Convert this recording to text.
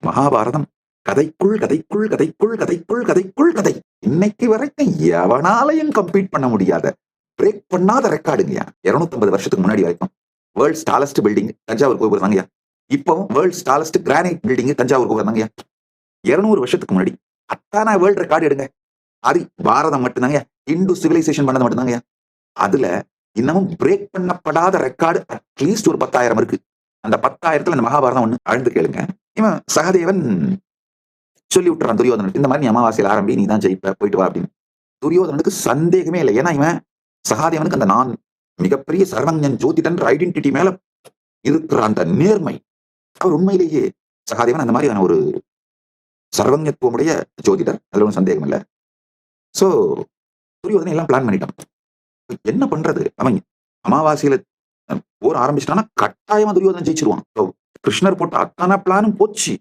மகாபாரதம் கதைக்குள் கதைக்குள் கதைக்குள் கதைக்குள் கதைக்குள் கதை. இன்னைக்கு வரைக்கும் எவனாலையும் கம்ப்ளீட் பண்ண முடியாத, பிரேக் பண்ணாத ரெக்கார்டுங்கய்யா. 250 வருஷத்துக்கு முன்னாடி வரைக்கும் வேர்ல்ட்ஸ் டாலஸ்ட் பில்டிங் தஞ்சாவூர் கோபுரம் தாங்கய்யா. இப்பவும் world's tallest granite building Thanjavur கோபுரம் தாங்கய்யா. 200 வருஷத்துக்கு முன்னாடி அத்தான வேர்ல்ட் ரெக்கார்டு எடுங்க. அது பாரதம் மட்டும்தாங்க, இந்து சிவிலைசேஷன் பண்ணது மட்டும்தாங்க. அதுல இன்னமும் பிரேக் பண்ணப்படாத ரெக்கார்டு அட்லீஸ்ட் ஒரு 10,000 இருக்கு. அந்த 10,000த்துல அந்த மகாபாரதம் ஒண்ணு ஆழ்ந்து கேளுங்க. இவன் சகதேவன் சொல்லி விட்டுறான் துரியோதனன், இந்த மாதிரி நீ அமாவாசையில் ஆரம்பி, நீ தான் ஜெயிப்ப, போயிட்டு வா அப்படின்னு. துரியோதனனுக்கு சந்தேகமே இல்லை. ஏன்னா இவன் சகாதேவனுக்கு அந்த நான் மிகப்பெரிய சர்வஞன் ஜோதிடன் ஐடென்டிட்டி மேல இருக்கிற அந்த நேர்மை, அவர் உண்மையிலேயே சகாதேவன் அந்த மாதிரியான ஒரு சர்வஞத்துவமுடைய ஜோதிடர், அதுல ஒன்றும் சந்தேகம் இல்லை. சோ துரியோதனை எல்லாம் பிளான் பண்ணிட்டான். என்ன பண்றது? அவன் அமாவாசையில போர் ஆரம்பிச்சிட்டான்னா கட்டாயமா துரியோதனன் ஜெயிச்சிருவான். கிருஷ்ணர் போட்ட அத்தனை பிளானும் போச்சு.